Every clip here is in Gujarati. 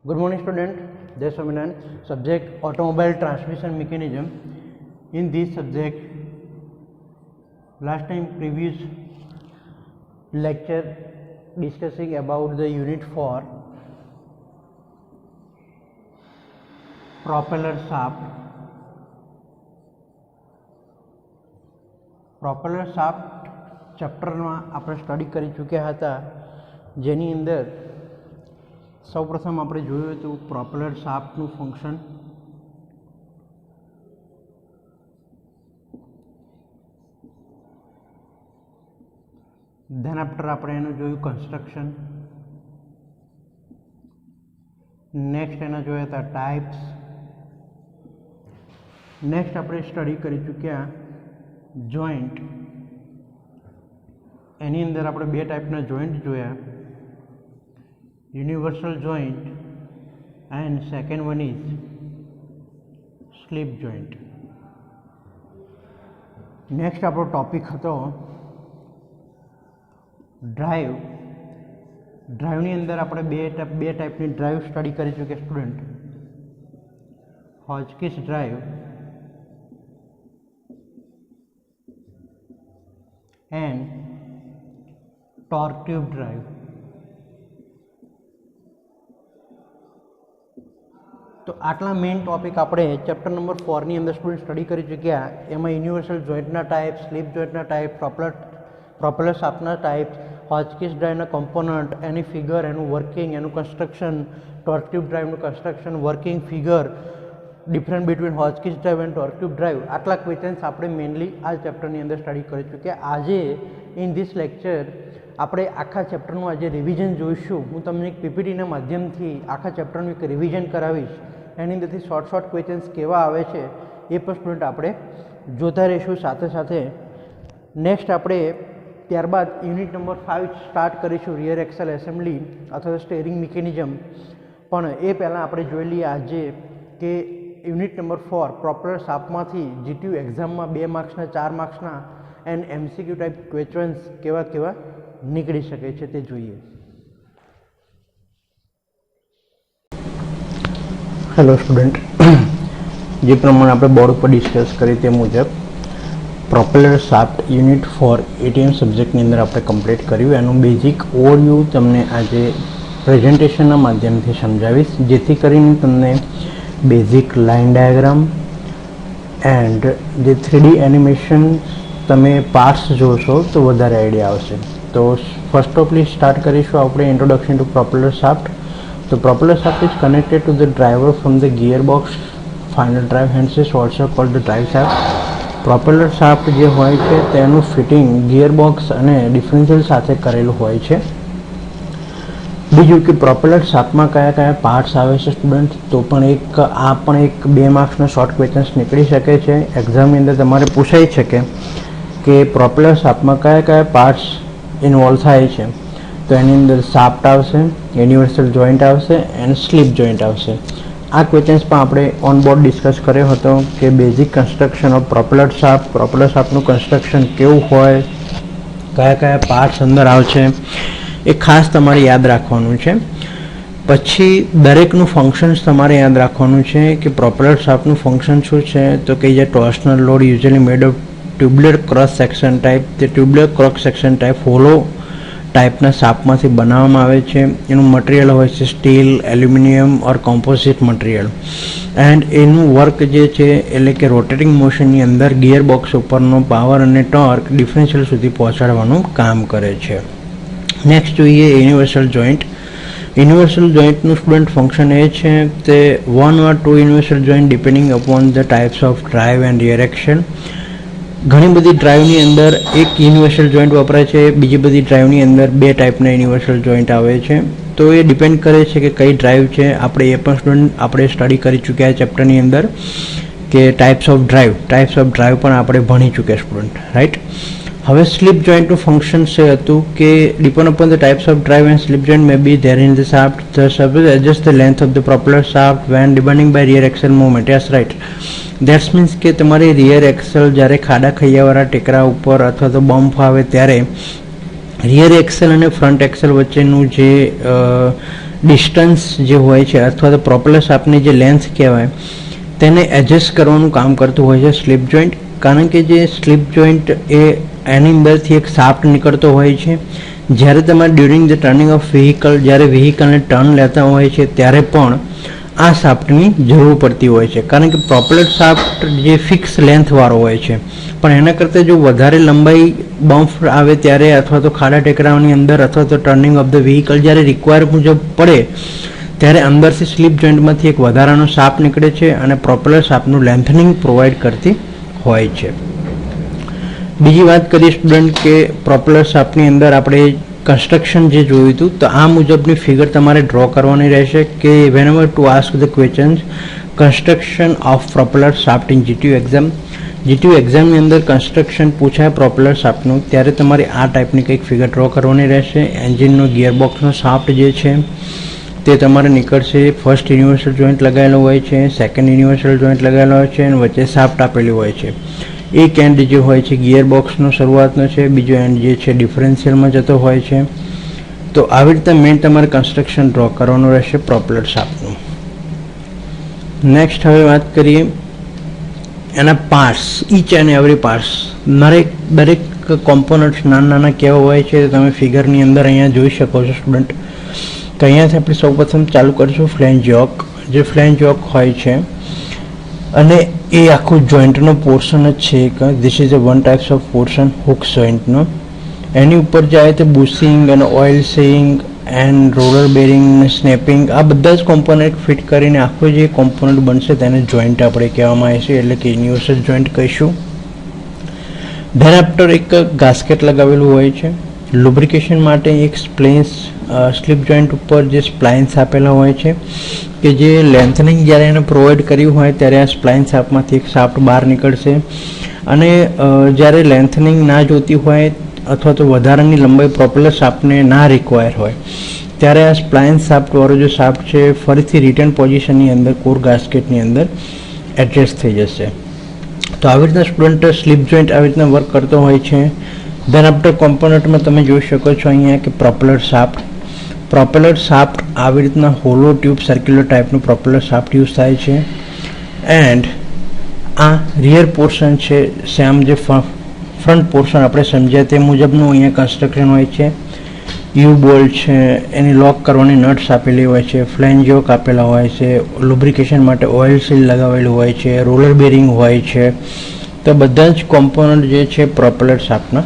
Good morning, student. This is subject automobile transmission mechanism. In this subject, last time previous lecture discussing about the unit for propeller shaft. Propeller shaft ચેપ્ટરમાં આપણે સ્ટડી કરી ચૂક્યા હતા, જેની અંદર સૌપ્રથમ આપણે જોયું હતું પ્રોપેલર શાફ્ટનું ફંક્શન, ધેન આફ્ટર આપણે એનું જોયું કન્સ્ટ્રક્શન, નેક્સ્ટ એના જોયા હતા ટાઈપ્સ, નેક્સ્ટ આપણે સ્ટડી કરી ચૂક્યા જોઈન્ટ. એની અંદર આપણે બે ટાઈપના જોઈન્ટ જોયા, universal joint and second one is slip joint. Next આપણો ટોપિક હતો ડ્રાઈવ. ડ્રાઈવની અંદર આપણે બે ટાઈપની ડ્રાઈવ સ્ટડી કરી ચૂક્યા student, Hotchkiss drive and torque tube drive. તો આટલા મેઇન ટોપિક આપણે ચેપ્ટર નંબર 4 ની અંદર સ્ટુડન્ટ સ્ટડી કરી ચૂક્યા. એમાં યુનિવર્સલ જોઈન્ટના ટાઈપ, સ્લીપ જોઈન્ટના ટાઈપ, પ્રોપેલર શાફ્ટના ટાઈપ, હોજકિસ ડ્રાઈવના કોમ્પોનન્ટ, એની ફિગર, એનું વર્કિંગ, એનું કન્સ્ટ્રક્શન, ટોર્ક ટ્યુબ ડ્રાઈવનું construction, working, figure, different between Hotchkiss drive and torque tube drive, આટલા ક્વેશ્ચન્સ આપણે મેઇનલી આ ચેપ્ટરની અંદર સ્ટડી કરી ચૂક્યા. આજે ઇન ધીસ લેક્ચર આપણે આખા ચેપ્ટરનું આજે રિવિઝન જોઈશું. હું તમને એક પીપીટીના માધ્યમથી આખા ચેપ્ટરનું એક રિવિઝન કરાવીશ. એની અંદરથી શોર્ટ ક્વેશ્ચન્સ કેવા આવે છે એ પણ સ્ટુડન્ટ આપણે જોતા રહીશું સાથે સાથે. નેક્સ્ટ આપણે ત્યારબાદ યુનિટ નંબર 5 સ્ટાર્ટ કરીશું, રિયર એક્સેલ એસેમ્બલી અથવા સ્ટેરિંગ મિકેનિઝમ. પણ એ પહેલાં આપણે જોઈ લઈએ આજે કે યુનિટ નંબર 4 પ્રોપેલર શાફ્ટમાંથી જીટીયુ એક્ઝામમાં 2 માર્ક્સના, 4 માર્ક્સના એન્ડ એમસીક્યુ ટાઈપ ક્વેશ્ચન્સ કેવા નીકળી શકે છે તે જોઈએ. હેલો સ્ટુડન્ટ, જે પ્રમાણે આપણે બોર્ડ ઉપર ડિસ્કસ કરી તે મુજબ પ્રોપેલર શાફ્ટ યુનિટ 4 એટીએમ સબ્જેક્ટની અંદર આપણે કમ્પ્લીટ કર્યું. એનું બેઝિક ઓવરવ્યૂ તમને આજે પ્રેઝન્ટેશનના માધ્યમથી સમજાવીશ, જેથી કરીને તમને બેઝિક લાઇન ડાયાગ્રામ એન્ડ જે 3D એનિમેશન તમે પાર્ટ્સ જોશો તો વધારે આઈડિયા આવશે. તો ફર્સ્ટ ઓફલી સ્ટાર્ટ કરીશું આપણે ઇન્ટ્રોડક્શન ટુ પ્રોપેલર શાફ્ટ. તો propeller shaft is connected to the driver from the gear box final drive hands is also cold the drive shaft. Propeller shaft જે હોય છે તેનું ફિટિંગ ગિયર બોક્સ અને ડિફરન્શિયલ સાથે કરેલું હોય છે. બીજું કે પ્રોપેલર શાફ્ટમાં કયા પાર્ટ્સ આવે છે સ્ટુડન્ટ, તો પણ એક 2 માર્ક્સના શોર્ટ ક્વેશ્ચન્સ નીકળી શકે છે. એક્ઝામની અંદર તમારે પૂછાઈ શકે કે પ્રોપેલર શાફ્ટમાં કયા પાર્ટ્સ ઇન્વોલ્વ થાય છે. તો એની અંદર શાફ્ટ આવશે, યુનિવર્સલ જોઈન્ટ આવશે એન્ડ સ્લીપ જોઈન્ટ આવશે. આ ક્વેશ્ચન્સ પણ આપણે ઓન બોર્ડ ડિસ્કસ કર્યો હતો કે બેઝિક કન્સ્ટ્રક્શન ઓફ પ્રોપેલર શાફ્ટનું કન્સ્ટ્રક્શન કેવું હોય, કયા પાર્ટ્સ અંદર આવશે, એ ખાસ તમારે યાદ રાખવાનું છે. પછી દરેકનું ફંક્શન્સ તમારે યાદ રાખવાનું છે કે પ્રોપેલર શાફ્ટનું ફંક્શન શું છે. તો કે જે torsional load usually made of tubular cross section type, તે tubular cross section type hollow ટાઈપના શાફ્ટમાંથી બનાવવામાં આવે છે. એનું મટીરિયલ હોય છે steel, aluminium or composite material. And એનું વર્ક જે છે એટલે કે રોટેટિંગ મોશનની અંદર ગિયર બોક્સ ઉપરનો પાવર અને ટોર્ક ડિફરન્શિયલ સુધી પહોંચાડવાનું કામ કરે છે. નેક્સ્ટ જોઈએ યુનિવર્સલ જોઈન્ટ. યુનિવર્સલ જોઈન્ટનું સ્ટુડન્ટ ફંક્શન એ છે તે 1 or 2 universal joint depending upon the types of drive and rear action. ઘણી બધી ડ્રાઈવની અંદર એક યુનિવર્સલ જોઈન્ટ વપરાય છે, બીજી બધી ડ્રાઈવની અંદર 2 ટાઈપના યુનિવર્સલ જોઈન્ટ આવે છે. તો એ ડિપેન્ડ કરે છે કે કઈ ડ્રાઈવ છે. આપણે એ પણ સ્ટુડન્ટ આપણે સ્ટડી કરી ચૂક્યા ચેપ્ટરની અંદર કે ટાઈપ્સ ઓફ ડ્રાઈવ પણ આપણે ભણી ચૂક્યા સ્ટુડન્ટ, રાઈટ. હવે સ્લીપ જોઈન્ટનું ફંક્શન છે હતું કે depend upon the types of drive and slip joint may be there in the shaft. The shaft adjust the length of the propeller shaft when depending by rear axle movement. Yes, right. That's means કે તમારી રિયર એક્સેલ જ્યારે ખાડા ખૈયાવાળા ટેકરા ઉપર અથવા તો બમ્પ આવે ત્યારે રિયર એક્સેલ અને ફ્રન્ટ એક્સેલ વચ્ચેનું જે ડિસ્ટન્સ જે હોય છે અથવા તો પ્રોપેલર શાફ્ટની જે લેન્થ કહેવાય તેને એડજસ્ટ કરવાનું કામ કરતું હોય છે સ્લિપ જોઈન્ટ. કારણ કે જે સ્લિપ જોઈન્ટ એ એની અંદરથી એક શાફ્ટ નીકળતો હોય છે. જ્યારે તમારે during the turning of vehicle, જ્યારે વ્હીકલને ટર્ન લેતા હોય છે ત્યારે પણ આ શાફ્ટની જરૂર પડતી હોય છે. કારણ કે પ્રોપેલર શાફ્ટ જે ફિક્સ લેન્થવાળો હોય છે, પણ એના કરતાં જો વધારે લંબાઈ બમ્પ આવે ત્યારે અથવા તો ખાડા ટેકરાઓની અંદર અથવા તો ટર્નિંગ ઓફ ધ વ્હીકલ જ્યારે રિક્વાયર મુજબ પડે ત્યારે અંદરથી સ્લીપ જોઈન્ટમાંથી એક વધારાનો શાફ્ટ નીકળે છે અને પ્રોપેલર શાફ્ટનું લેન્થનિંગ પ્રોવાઈડ કરતી હોય છે. બીજી વાત કરીએ સ્ટુડન્ટ કે પ્રોપેલર શાફ્ટની અંદર આપણે કન્સ્ટ્રક્શન જે જોયું હતું તો આ મુજબની ફિગર તમારે ડ્રો કરવાની રહેશે કે વેનએવર to ask the questions construction of propeller shaft in GTU exam. GTU એક્ઝામની અંદર કન્સ્ટ્રક્શન પૂછાય પ્રોપેલર શાફ્ટનું ત્યારે તમારે આ ટાઈપની કંઈક ફિગર ડ્રો કરવાની રહેશે. એન્જિનનો ગિયરબોક્સનો શાફ્ટ જે છે તે તમારે નીકળશે. ફર્સ્ટ યુનિવર્સલ જોઈન્ટ લગાવેલો હોય છે, સેકન્ડ યુનિવર્સલ જોઈન્ટ લગાવેલો હોય છે અને વચ્ચે શાફ્ટ આપેલી હોય છે. એક એન્ડ જે હોય છે ગિયરબોક્સનો શરૂઆતનો છે, બીજો એન્ડ જે છે ડિફરન્શિયલમાં જતો હોય છે. તો આવી રીતે મેઇન તમારે કન્સ્ટ્રક્શન ડ્રો કરવાનું રહેશે પ્રોપેલર શાફ્ટનું. નેક્સ્ટ હવે વાત કરીએ એના parts, each and every parts. દરેક કોમ્પોનન્ટ્સ નાના નાના કેવા હોય છે તમે ફિગરની અંદર અહીંયા જોઈ શકો છો સ્ટુડન્ટ. તો અહીંયાથી આપણે સૌપ્રથમ ચાલુ કરીશું ફ્લેંજ યોક. જે ફ્લેંજ યોક હોય છે અને એ આખું જોઈન્ટનો પોર્શન જ છે એક. This is a one types of portion hook જોઈન્ટનો. એની ઉપર જાય તો બુશિંગ અને ઓઇલ સીંગ એન્ડ રોલર બેરિંગ ને સ્નેપિંગ આ બધા જ કોમ્પોનન્ટ ફિટ કરીને આખું જે કોમ્પોનન્ટ બનશે તેને જોઈન્ટ આપણે કહેવામાં આવે છે, એટલે કે યુનિવર્સલ જોઈન્ટ કહીશું. ધેન આફ્ટર એક ગાસ્કેટ લગાવેલું હોય છે. લુબ્રિકેશન માટે એક સ્લીપ જોઈન્ટ ઉપર જે સ્પ્લાઇન્સ આપેલા હોય છે કે જે લેન્થનિંગ જ્યારે એને પ્રોવાઈડ કર્યું હોય ત્યારે આ સ્પ્લાઇન શાફ્ટમાંથી એક શાફ્ટ બહાર નીકળશે અને જ્યારે લેન્થનિંગ ના જોતી હોય અથવા તો વધારાની લંબાઈ પ્રોપેલર શાફ્ટને ના રિક્વાયર હોય ત્યારે આ સ્પ્લાઇન શાફ્ટવાળો જે શાફ્ટ છે ફરીથી રિટર્ન પોઝિશનની અંદર કોર ગાસ્કેટની અંદર એડજસ્ટ થઈ જશે. તો આવી રીતના સ્ટુડન્ટ સ્લીપ જોઈન્ટ આવી રીતના વર્ક કરતો હોય છે. ધેન આફ્ટર કોમ્પોનન્ટમાં તમે જોઈ શકો છો અહીંયા કે પ્રોપેલર શાફ્ટ. પ્રોપેલર શાફ્ટ આવી રીતના હોલો ટ્યુબ સર્ક્યુલર ટાઈપનું પ્રોપેલર શાફ્ટ યુઝ થાય છે. એન્ડ આ રિયર પોર્શન છે, સેમ જે ફ્રન્ટ પોર્શન આપણે સમજ્યા તે મુજબનું અહીંયા કન્સ્ટ્રક્શન હોય છે. યુ બોલ્ટ છે, એની લોક કરવાની નટ્સ આપેલી હોય છે, ફ્લેંજ યોક આપેલા હોય છે, લુબ્રિકેશન માટે ઓઇલ સીલ લગાવેલું હોય છે, રોલર બેરિંગ હોય છે. તો બધા જ કોમ્પોનન્ટ જે છે પ્રોપેલર શાફ્ટના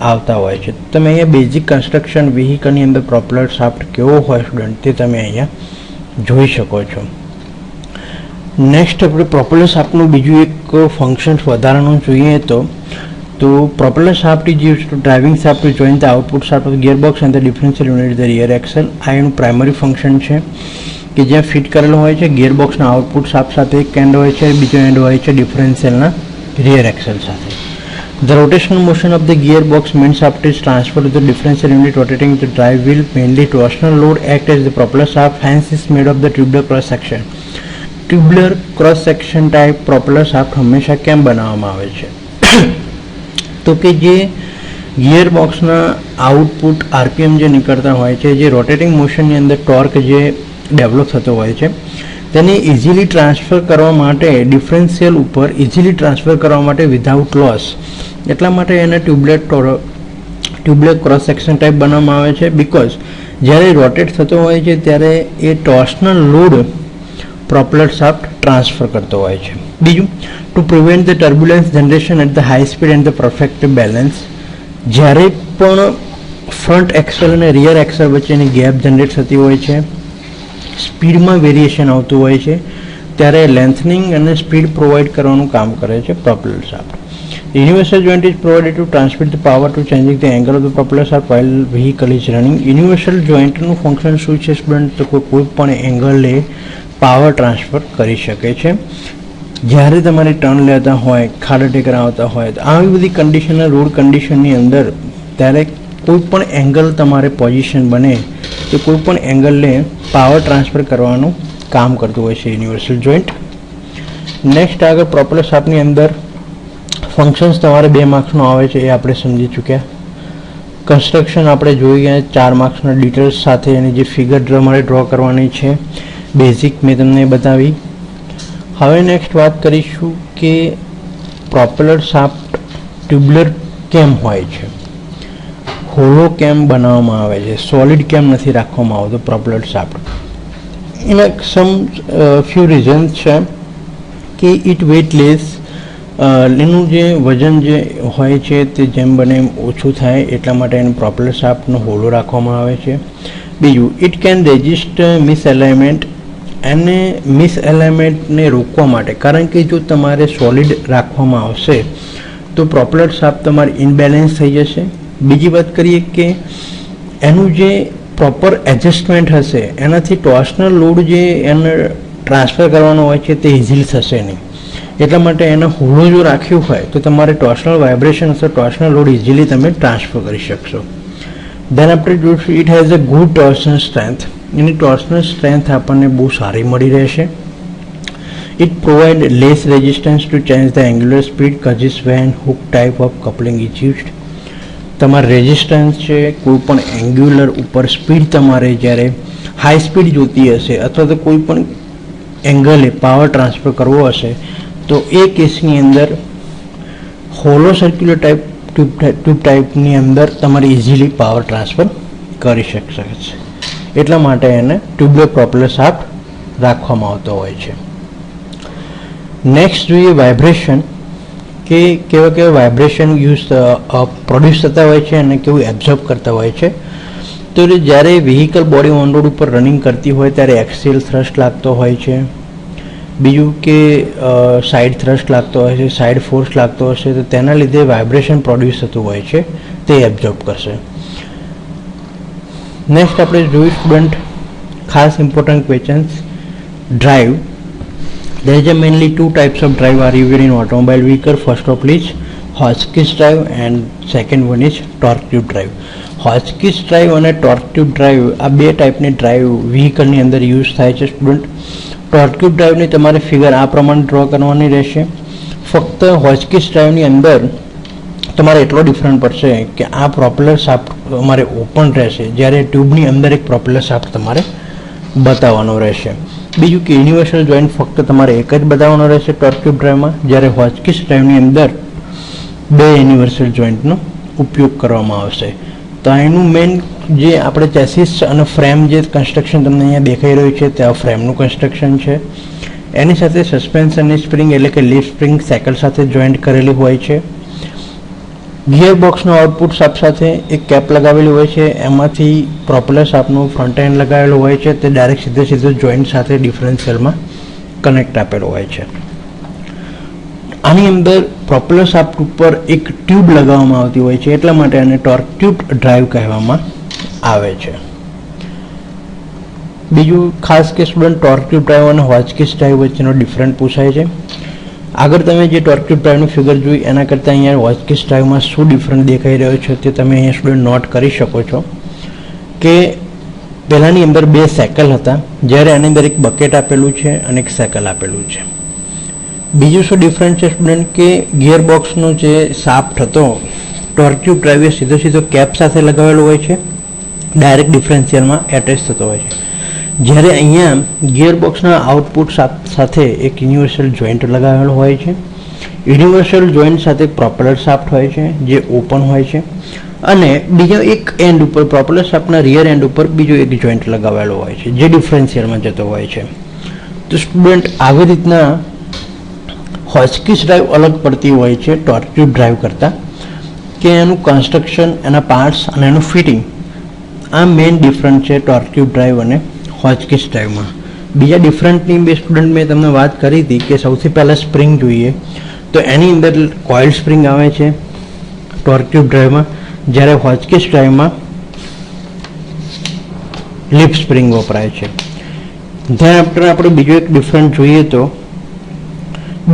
આવતા હોય છે. તમે અહીંયા બેઝિક કન્સ્ટ્રક્શન વ્હીકલની અંદર પ્રોપેલર શાફ્ટ કેવો હોય સ્ટુડન્ટ તે તમે અહીંયા જોઈ શકો છો. નેક્સ્ટ આપણે પ્રોપેલર શાફ્ટનું બીજું એક ફંક્શન વધારાનું જોઈએ તો propeller shaft is used to driving shaft to join the output shaft of gearbox and the differential unit the rear axle. આ એનું પ્રાઇમરી ફંક્શન છે કે જ્યાં ફિટ કરેલું હોય છે ગિયરબોક્સના આઉટપુટ શાફ્ટ સાથે એક એન્ડ હોય છે, બીજો એન્ડ હોય છે ડિફરન્શિયલના રિયર એક્સેલ સાથે. The rotational motion of the gearbox main shaft is transferred to the differential unit rotating the drive wheel. Mainly torsional load act as the propeller shaft, hence is made of the tubular cross section. Tubular cross section type propeller shaft હંમેશા કેમ બનાવવામાં આવે છે તો કે જે ગિયરબોક્સના આઉટપુટ આરપીએમ જે નીકળતા હોય છે, જે રોટેટિંગ મોશનની અંદર ટોર્ક જે ડેવલપ થતો હોય છે તેને ઇઝીલી ટ્રાન્સફર કરવા માટે ડિફરન્શિયલ ઉપર ઇઝીલી ટ્રાન્સફર કરવા માટે વિધાઉટ લોસ એટલા માટે એને ટ્યુબલેટ ક્રોસ સેક્શન ટાઈપ બનાવવામાં આવે છે. બિકોઝ જ્યારે રોટેટ થતો હોય છે ત્યારે એ torsional load propeller shaft transfer કરતો હોય છે. બીજું, to prevent the turbulence generation at the high speed and the perfect balance. જ્યારે પણ ફ્રન્ટ એક્સેલ અને રિયર એક્સેલ વચ્ચેની ગેપ જનરેટ થતી હોય છે, સ્પીડમાં વેરિએશન આવતું હોય છે ત્યારે લેન્થનિંગ અને સ્પીડ પ્રોવાઈડ કરવાનું કામ કરે છે propeller shaft. Universal joint is provided to transmit the power to changing the angle of the propeller shaft while vehicle is running. Universal જોઈન્ટનું ફંક્શન શું છે સ્ટુડન્ટ? તો કોઈ પણ એંગલે પાવર ટ્રાન્સફર કરી શકે છે. જ્યારે તમારે ટર્ન લેતા હોય, ખાડા ટેકરા આવતા હોય તો આવી બધી કન્ડિશનના રોડ કન્ડિશનની અંદર ત્યારે કોઈ પણ એંગલ તમારે પોઝિશન બને તો કોઈ પણ એંગલને પાવર ટ્રાન્સફર કરવાનું કામ કરતું હોય છે યુનિવર્સલ જોઈન્ટ. નેક્સ્ટ આગળ પ્રોપેલર શાફ્ટની અંદર ફંક્શન્સ તમારે 2 માર્ક્સનો આવે છે એ આપણે સમજી ચૂક્યા. કન્સ્ટ્રક્શન આપણે જોઈએ 4 માર્ક્સના ડિટેલ્સ સાથે એની જે ફિગર તમારે ડ્રો કરવાની છે બેઝિક મેં તમને બતાવી. હવે નેક્સ્ટ વાત કરીશું કે પ્રોપેલર શાફ્ટ ટ્યુબ્યુલર કેમ હોય છે, હોલો કેમ બનાવવામાં આવે છે, સોલિડ કેમ નથી રાખવામાં આવતો પ્રોપેલર શાફ્ટ. એના ફ્યુ રીઝન્સ છે કે ઇટ વેટલેસ, એનું જે વજન જે હોય છે તે જેમ બને એમ ઓછું થાય એટલા માટે એને પ્રોપેલર શાફ્ટનો હોલો રાખવામાં આવે છે. બીજું, ઇટ કેન રેઝિસ્ટ મિસએલાઇનમેન્ટ, એને મિસએલાઇનમેન્ટને રોકવા માટે, કારણ કે જો તમારે સોલિડ રાખવામાં આવશે તો પ્રોપેલર શાફ્ટ તમારી ઇનબેલેન્સ થઈ જશે. બીજી વાત કરીએ કે એનું જે પ્રોપર એડજસ્ટમેન્ટ હશે એનાથી ટોર્શનલ લોડ જે એને ટ્રાન્સફર કરવાનો હોય છે તે ઇઝીલી થશે નહીં. એટલા માટે એને હોલો જો રાખ્યું હોય તો તમારે ટોર્શનલ વાઇબ્રેશન અથવા ટોર્શનલ લોડ ઇઝીલી તમે ટ્રાન્સફર કરી શકશો. દેન આપણે જોઈશું it has a good torsional strength, એની ટોર્શનલ સ્ટ્રેન્થ આપણને બહુ સારી મળી રહેશે. It provide less resistance to change the angular speed causes when hook type of coupling is used. તમારે રેઝિસ્ટન્સ છે, કોઈ પણ એંગ્યુલર ઉપર સ્પીડ તમારે જ્યારે હાઈ સ્પીડ જોતી હશે અથવા તો કોઈ પણ એંગલે પાવર ટ્રાન્સફર કરવો હશે તો એ કેસની અંદર હોલો સર્ક્યુલર ટ્યુબ ટાઈપની અંદર તમારે ઇઝીલી પાવર ટ્રાન્સફર કરી શકશે. એટલા માટે એને ટ્યુબ્યુલર પ્રોપેલર શાફ્ટ રાખવામાં આવતો હોય છે. નેક્સ્ટ જોઈએ વાઇબ્રેશન, કે કેવા વાઇબ્રેશન પ્રોડ્યુસ થતા હોય છે અને કેવું એબ્ઝોર્બ કરતા હોય છે. તો જ્યારે વ્હીકલ બોડી ઓન રોડ ઉપર રનિંગ કરતી હોય ત્યારે એક્સિયલ થ્રસ્ટ લાગતો હોય છે. બીજું કે સાઇડ થ્રસ્ટ લાગતો હોય છે, સાઇડ ફોર્સ લાગતો હશે તો તેના લીધે વાઇબ્રેશન પ્રોડ્યુસ થતું હોય છે, તે એબ્ઝોર્બ કરશે. નેક્સ્ટ આપણે જોયું સ્ટુડન્ટ ખાસ important questions, drive. There is mainly two types of drive are used in automobile vehicle. First of all is Hotchkiss drive and second one is torque tube drive. Hotchkiss drive અને torque tube drive આ બે ટાઈપની ડ્રાઈવ વ્હીકલની અંદર યુઝ થાય છે સ્ટુડન્ટ. ટોર્ક ટ્યુબ ડ્રાઈવની તમારે ફિગર આ પ્રમાણે ડ્રો કરવાની રહેશે. ફક્ત હોચકિસ ડ્રાઈવની અંદર તમારે એટલો ડિફરન્ટ પડશે કે આ પ્રોપેલર શાફ્ટ તમારે ઓપન રહેશે, જ્યારે ટ્યુબની અંદર એક પ્રોપેલર શાફ્ટ તમારે બતાવવાનો રહેશે. બીજું કે યુનિવર્સલ જોઈન્ટ ફક્ત તમારે એક જ બતાવવાનો રહેશે ટોર્ક ટ્યુબ ડ્રાઈવમાં, જ્યારે હોચકિસ ડ્રાઈવની અંદર બે યુનિવર્સલ જોઈન્ટનો ઉપયોગ કરવામાં આવશે. તો એનું મેઇન જે આપણે ચેસિસ અને ફ્રેમ જે કન્સ્ટ્રક્શન તમને અહીંયા દેખાઈ રહ્યું છે તે આ ફ્રેમનું કન્સ્ટ્રક્શન છે. એની સાથે સસ્પેન્શનની સ્પ્રિંગ એટલે કે લીફ સ્પ્રિંગ સાયકલ સાથે જોઈન્ટ કરેલી હોય છે. ગિયર બોક્સનો આઉટપુટ શાફ્ટ સાથે એક કેપ લગાવેલી હોય છે, એમાંથી પ્રોપેલર શાફ્ટનું ફ્રન્ટ એન્ડ લગાવેલું હોય છે, તે ડાયરેક્ટ સીધો જોઈન્ટ સાથે ડિફરન્શિયલમાં કનેક્ટ આપેલો હોય છે. આની અંદર પ્રોપેલર શાફ્ટ ઉપર એક ટ્યુબ લગાવવામાં આવતી હોય છે, એટલા માટે આને ટોર્ક ટ્યુબ ડ્રાઈવ કહેવામાં આવે છે. બીજું ખાસ કે સ્ટુડન્ટ ટોર્ક ટ્યુબ ડ્રાઈવ અને હોચકિસ ડ્રાઈવ વચ્ચેનો ડિફરન્ટ પૂછાય છે. આગળ તમે જે ટોર્ક ટ્યુબ ડ્રાઈવની ફિગર જોઈ એના કરતાં અહીંયા હોચકિસ ડ્રાઈવમાં શું ડિફરન્ટ દેખાઈ રહ્યો છે તે તમે અહીંયા સ્ટુડન્ટ નોટ કરી શકો છો કે પહેલાંની અંદર બે સાયકલ હતા, જ્યારે આની અંદર એક બકેટ આપેલું છે અને એક સાયકલ આપેલું છે. બીજું શું ડિફરન્ટ છે સ્ટુડન્ટ કે ગિયર બોક્સનો જે શાફ્ટ હતો ટોર્ક ટ્યુબ ડ્રાઈવે સીધો કેપ સાથે લગાવેલો હોય છે, ડાયરેક્ટ ડિફરન્શિયલમાં એટેચ થતો હોય છે, જ્યારે અહીંયા ગિયર બોક્સના આઉટપુટ સાથે એક યુનિવર્સલ જોઈન્ટ લગાવેલો હોય છે. યુનિવર્સલ જોઈન્ટ સાથે પ્રોપેલર શાફ્ટ હોય છે જે ઓપન હોય છે, અને બીજો એક એન્ડ ઉપર પ્રોપેલર શાફ્ટના રિયર એન્ડ ઉપર બીજો એક જોઈન્ટ લગાવેલો હોય છે જે ડિફરન્શિયલમાં જતો હોય છે. તો સ્ટુડન્ટ આવી રીતના હોચકિસ ડ્રાઈવ અલગ પડતી હોય છે ટોર્ક ટ્યુબ ડ્રાઈવ કરતાં, કે એનું કન્સ્ટ્રક્શન, એના પાર્ટ્સ અને એનું ફિટિંગ આ મેઇન ડિફરન્ટ છે ટોર્ક ટ્યુબ ડ્રાઈવ અને હોચકિસ ડ્રાઈવમાં. બીજા ડિફરન્ટની બે સ્ટુડન્ટ મેં તમને વાત કરી હતી કે સૌથી પહેલાં સ્પ્રિંગ જોઈએ તો એની અંદર કોઇલ સ્પ્રિંગ આવે છે ટોર્ક ટ્યુબ ડ્રાઈવમાં, જ્યારે હોચકિસ ડ્રાઈવમાં લીફ સ્પ્રિંગ વપરાય છે. ધ્યાન આપણે બીજો એક ડિફરન્ટ જોઈએ તો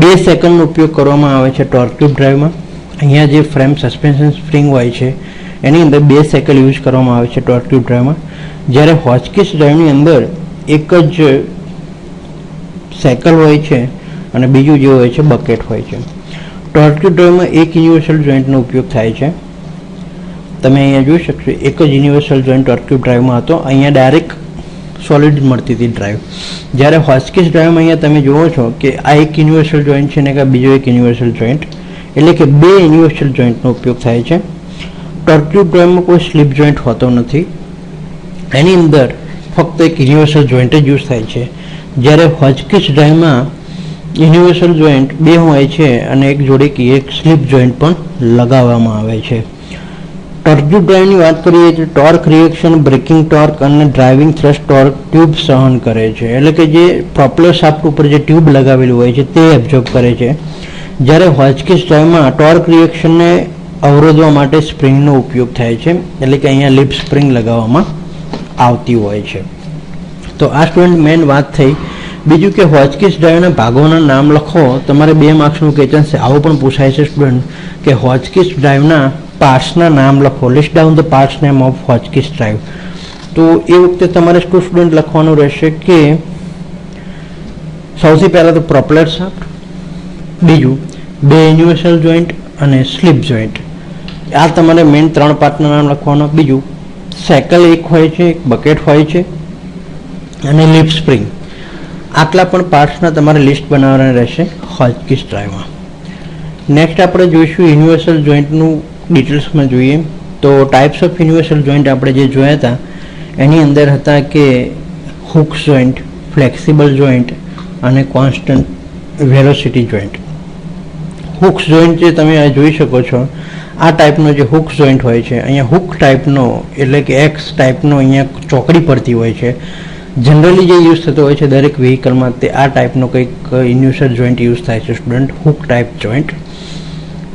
2 સેકન્ડનો ઉપયોગ કરવામાં આવે છે ટોર્ક ટ્યુબ ડ્રાઈવમાં. અહીંયા જે ફ્રેમ સસ્પેન્શન સ્પ્રિંગ હોય છે એની અંદર 2 સાયકલ યુઝ કરવામાં આવે છે ટોર્ક ટ્યુબ ડ્રાઈવમાં, જ્યારે હોચકિસ ડ્રાઈવની અંદર એક જ સાયકલ હોય છે અને બીજું જે હોય છે બકેટ હોય છે. ટોર્ક ટ્યુબ ડ્રાઈવમાં એક યુનિવર્સલ જોઈન્ટનો ઉપયોગ થાય છે તમે અહીંયા જોઈ શકશો એક જ યુનિવર્સલ જોઈન્ટ ટોર્ક્યુબ ડ્રાઈવમાં હતો. અહીંયા ડાયરેક્ટ સોલિડ મળતી હતી ડ્રાઈવ. જ્યારે હોચકિસ ડ્રાઈવમાં અહીંયા તમે જુઓ છો કે આ એક યુનિવર્સલ જોઈન્ટ છે ને કે બીજો એક યુનિવર્સલ જોઈન્ટ, એટલે કે બે યુનિવર્સલ જોઈન્ટનો ઉપયોગ થાય છે. ટોર્ક્યુબ ડ્રાઈવમાં કોઈ સ્લીપ જોઈન્ટ હોતો નથી, એની અંદર ફક્ત એક યુનિવર્સલ જોઈન્ટ જ યુઝ થાય છે. જ્યારે હોચકિસ ડ્રાઈવમાં યુનિવર્સલ જોઈન્ટ બે હોય છે અને એક જોડે એક સ્લીપ જોઈન્ટ પણ લગાવવામાં આવે છે. ટોર્ક્યુબ ડ્રાઈવની વાત કરીએ તો ટોર્ક રિએક્શન, બ્રેકિંગ ટોર્ક અને ડ્રાઇવિંગ થ્રસ્ટ ટોર્ક ટ્યુબ સહન કરે છે, એટલે કે જે પ્રોપલર શાફ્ટ ઉપર જે ટ્યુબ લગાવેલું હોય છે તે એબ્ઝોર્બ કરે છે. જ્યારે હોચકિસ ડ્રાઈવમાં ટોર્ક રિએક્શનને અવરોધવા માટે સ્પ્રિંગનો ઉપયોગ થાય છે, એટલે કે અહીંયા લિપ સ્પ્રિંગ લગાવવામાં આવતી હોય છે. તો આ સ્ટુડન્ટ મેઇન વાત થઈ. બીજું કે હોચકિસ ડ્રાઈવના ભાગોના નામ લખો, તમારે 2 માર્ક્સનું ક્વેશ્ચન છે. આવું પણ પૂછાય છે સ્ટુડન્ટ કે હોચકિસ ડ્રાઈવના પાર્ટ્સના નામ લખો, list down the parts name of Hotchkiss drive. તો એ વખતે તમારે સ્ટુડન્ટ લખવાનું રહેશે કે સૌથી પહેલાં તો પ્રોપલર શાફ્ટ, બીજું બે યુનિવર્સલ જોઈન્ટ અને સ્લીપ જોઈન્ટ. આ તમારે મેઇન 3 પાર્ટના નામ લખવાના. બીજું સાયકલ એક હોય છે, એક બકેટ હોય છે અને લિપ સ્પ્રિંગ. આટલા પણ પાર્ટ્સના તમારે લિસ્ટ બનાવવાના રહેશે હોચકિસ ડ્રાઈવમાં. નેક્સ્ટ આપણે જોઈશું યુનિવર્સલ જોઈન્ટનું ડિટેલ્સમાં જોઈએ તો ટાઈપ્સ ઓફ યુનિવર્સલ જોઈન્ટ આપણે જે જોયા હતા એની અંદર હતા કે હુક્સ જોઈન્ટ, ફ્લેક્સિબલ જોઈન્ટ અને constant velocity joint. Hooke's joint જે તમે આ જોઈ શકો છો, આ ટાઈપનો જે હુક્સ જોઈન્ટ હોય છે, અહીંયા હુક ટાઈપનો એટલે કે એક્સ ટાઈપનો અહીંયા ચોકડી પડતી હોય છે. જનરલી જે યુઝ થતો હોય છે દરેક વ્હીકલમાં તે આ ટાઈપનો કંઈક યુનિવર્સલ જોઈન્ટ યુઝ થાય છે સ્ટુડન્ટ, હુક ટાઈપ જોઈન્ટ.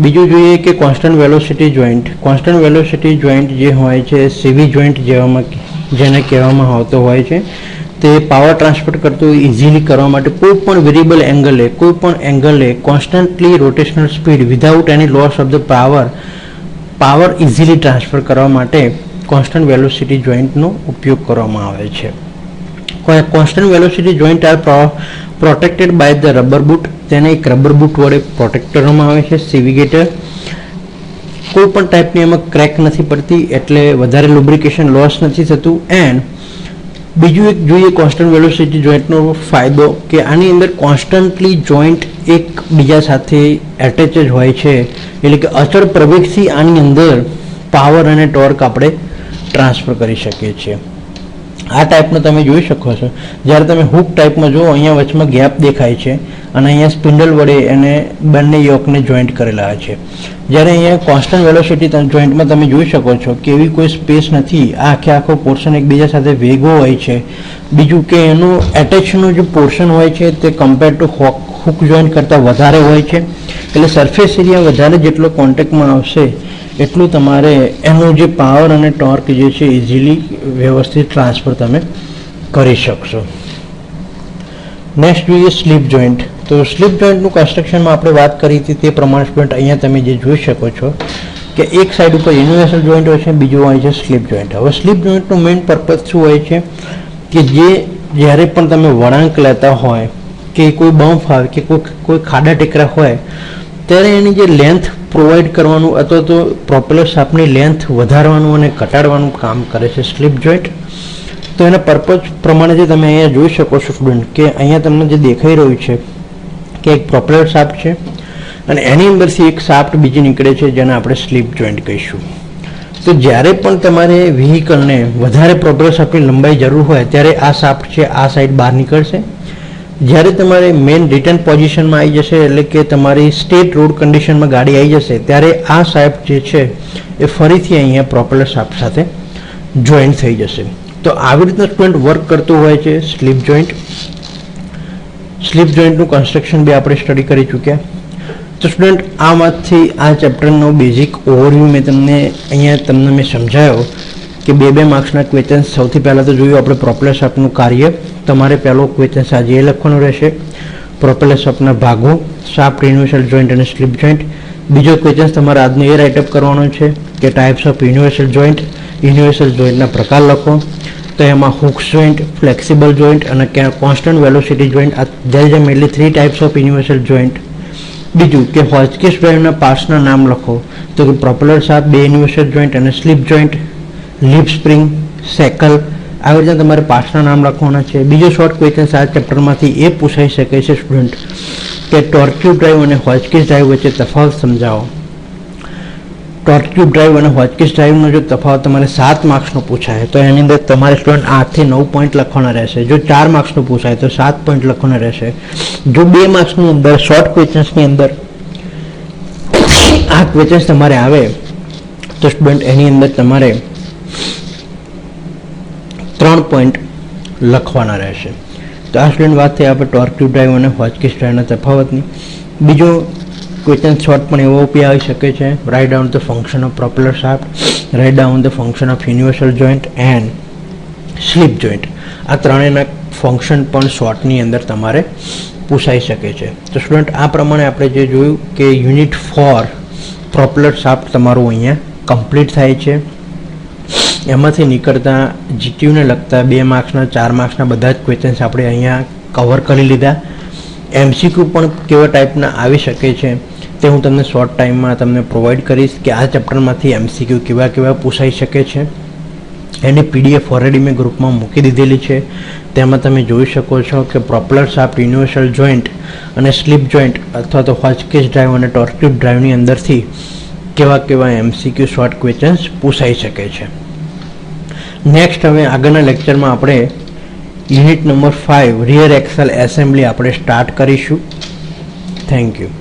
બીજું જોઈએ કે constant velocity joint. Constant velocity joint જે હોય છે સીવી જોઈન્ટ જેને કહેવામાં આવતો હોય છે, તે પાવર ટ્રાન્સફર કરતું ઇઝીલી કરવા માટે કોઈ પણ વેરિયેબલ એંગલે, કોઈ પણ એંગલે constantly rotational speed without any loss of the power easily transfer કરવા માટે કોન્સ્ટન્ટ વેલોસિટી જોઈન્ટનો ઉપયોગ કરવામાં આવે છે. Constant velocity joint are protected by the rubber boot. તેને એક રબર બૂટ વડે પ્રોટેક્ટ કરવામાં આવે છે. સિવિગેટર કોઈ પણ ટાઈપની એમાં ક્રેક નથી પડતી, એટલે વધારે લુબ્રિકેશન લોસ નથી થતું. એન્ડ બીજું એક જોઈએ કોન્સ્ટન્ટ વેલોસિટી જોઈન્ટનો ફાયદો કે આની અંદર કોન્સ્ટન્ટલી જોઈન્ટ એક બીજા સાથે એટેચ જ હોય છે, એટલે કે અચળ પ્રવેગથી આની અંદર પાવર અને ટોર્ક આપણે ટ્રાન્સફર કરી શકીએ છીએ. આ ટાઈપનો તમે જોઈ શકો છો. જ્યારે તમે હુક ટાઈપમાં જુઓ, અહીંયા વચમાં ગેપ દેખાય છે અને અહીંયા સ્પિન્ડલ વડે એને બંને યોકને જોઈન્ટ કરેલા છે. જ્યારે અહીંયા કોન્સ્ટન્ટ વેલોસિટી જોઈન્ટમાં તમે જોઈ શકો છો કે એવી કોઈ સ્પેસ નથી, આ આખો પોર્શન એકબીજા સાથે ભેગો હોય છે. બીજું કે એનું એટેચનું જે પોર્શન હોય છે તે કમ્પેર ટુ હુક જોઈન્ટ કરતાં વધારે હોય છે, એટલે સરફેસ એરિયા વધારે જેટલો કોન્ટેક્ટમાં આવશે એટલું તમારે એનું જે પાવર અને ટોર્ક જે છે ઇઝીલી વ્યવસ્થિત ટ્રાન્સફર તમે કરી શકશો. નેક્સ્ટ જોઈએ સ્લીપ જોઈન્ટ. તો સ્લીપ જોઈન્ટનું કન્સ્ટ્રક્શનમાં આપણે વાત કરી હતી તે પ્રમાણે સ્ટુડન્ટ અહીંયા તમે જે જોઈ શકો છો કે એક સાઈડ ઉપર યુનિવર્સલ જોઈન્ટ હોય છે, બીજું હોય છે સ્લીપ જોઈન્ટ. હવે સ્લીપ જોઈન્ટનું મેઇન પર્પઝ શું હોય છે કે જ્યારે પણ તમે વળાંક લેતા હોય કે કોઈ બમ્પ આવે કે કોઈ ખાડા ટેકરા હોય ત્યારે એની જે લેન્થ પ્રોવાઈડ કરવાનું અથવા તો પ્રોપેલર શાફ્ટની લેન્થ વધારવાનું અને ઘટાડવાનું કામ કરે છે સ્લીપ જોઈન્ટ. તો એના પર્પઝ પ્રમાણે જે તમે અહીંયા જોઈ શકો છો સ્ટુડન્ટ કે અહીંયા તમને જે દેખાઈ રહ્યું છે કે એક પ્રોપેલર શાફ્ટ છે અને એની અંદરથી એક શાફ્ટ બીજી નીકળે છે જેને આપણે સ્લીપ જોઈન્ટ કહીશું. તો જ્યારે પણ તમારે વ્હીકલને વધારે પ્રોપેલર શાફ્ટની લંબાઈ જરૂર હોય ત્યારે આ શાફ્ટ છે આ સાઈડ બહાર નીકળશે. જ્યારે તમારે મેઇન રિટર્ન પોઝિશનમાં આવી જશે, એટલે કે તમારી સ્ટેટ રોડ કન્ડિશનમાં ગાડી આવી જશે, ત્યારે આ શાફ્ટ જે છે એ ફરીથી અહીંયા પ્રોપેલર શાફ્ટ સાથે જોઈન્ટ થઈ જશે. તો આવી રીતના સ્ટુડન્ટ વર્ક કરતું હોય છે સ્લીપ જોઈન્ટ. સ્લીપ જોઈન્ટનું કન્સ્ટ્રક્શન બી આપણે સ્ટડી કરી ચૂક્યા. તો સ્ટુડન્ટ આમાંથી આ ચેપ્ટરનો બેઝિક ઓવરવ્યૂ મેં તમને મેં સમજાયો કે 2 માર્ક્સના ક્વેશ્ચન. સૌથી પહેલાં તો જોયું આપણે પ્રોપેલર શાફ્ટનું કાર્ય. તમારે પહેલો ક્વેશ્ચન આજે એ લખવાનો રહેશે, પ્રોપેલર શાફ્ટના ભાગો, શાફ્ટ, યુનિવર્સલ જોઈન્ટ અને સ્લીપ જોઈન્ટ. બીજો ક્વેશ્ચન તમારે આજનો એ રાઇટઅપ કરવાનો છે કે types of universal joint. Universal જોઈન્ટના પ્રકાર લખો. તો એમાં હુક્સ જોઈન્ટ, ફ્લેક્સિબલ જોઈન્ટ અને કોન્સ્ટન્ટ વેલોસિટી જોઈન્ટ. આ there is mainly 3 types of universal joint. બીજું કે હોચકિસ ડ્રાઈવના પાર્ટ્સના નામ લખો, તો કે પ્રોપેલર શાફ્ટ, બે યુનિવર્સલ જોઈન્ટ અને slip joint, leaf spring, shackle, આવી રીતે તમારે પાર્ટ્સના નામ લખવાના છે. બીજો શોર્ટ ક્વેશ્ચન આ ચેપ્ટરમાંથી એ પૂછાઈ શકે છે સ્ટુડન્ટ કે ટોર્ક ટ્યુબ ડ્રાઈવ અને હોચકિસ ડ્રાઈવ વચ્ચે તફાવત સમજાવો. ટોર્ક ટ્યુબ ડ્રાઈવ અને હોચકિસ ડ્રાઈવનો જો તફાવત તમારે 7 માર્ક્સનો પૂછાય તો એની અંદર તમારે સ્ટુડન્ટ 8 થી 9 પોઈન્ટ લખવાના રહેશે. જો 4 માર્ક્સનો પૂછાય તો 7 પોઈન્ટ લખવાના રહેશે. જો 2 માર્ક્સની અંદર શોર્ટ ક્વેશ્ચન્સની અંદર આ ક્વેશ્ચન્સ તમારે આવે તો સ્ટુડન્ટ એની અંદર તમારે 3 પોઈન્ટ લખવાના રહેશે. તો આ સ્ટુડન્ટ વાત થઈ આપણે ટોર્ક ટ્યુબ ડ્રાઈવ અને હોચકિસ ડ્રાઈવના તફાવતની. બીજો ક્વેશ્ચન શોર્ટ પણ એવો બી આવી શકે છે, write down the function of propeller shaft, write down the function of universal joint and slip joint. આ ત્રણેયના ફંક્શન પણ શોર્ટની અંદર તમારે પૂછાઈ શકે છે. તો સ્ટુડન્ટ આ પ્રમાણે આપણે જે જોયું કે યુનિટ 4 પ્રોપેલર શાફ્ટ તમારું અહીંયા કમ્પ્લીટ થાય છે. એમાંથી નીકળતા જીટીયુને લગતા 2 માર્ક્સના 4 માર્ક્સના બધા જ ક્વેશ્ચન્સ આપણે અહીંયા કવર કરી લીધા. એમસીક્યુ પણ કેવા ટાઈપના આવી શકે છે તે હું તમને શોર્ટ ટાઈમમાં તમને પ્રોવાઈડ કરીશ કે આ ચેપ્ટરમાંથી એમસીક્યુ કેવા કેવા પૂછાઈ શકે છે. એની પીડીએફ ઓલરેડી મેં ગ્રુપમાં મૂકી દીધેલી છે. તેમાં તમે જોઈ શકો છો કે પ્રોપેલર શાફ્ટ, યુનિવર્સલ જોઈન્ટ અને સ્લીપ જોઈન્ટ અથવા તો હોચકિસ ડ્રાઈવ અને ટોર્ક ટ્યુબ ડ્રાઈવની અંદરથી કેવા કેવા એમસીક્યુ શોર્ટ ક્વેશ્ચન્સ પૂછાઈ શકે છે. નેક્સ્ટ હવે આગળના લેક્ચરમાં આપણે unit number 5 rear axle assembly આપણે સ્ટાર્ટ કરીશું. Thank you.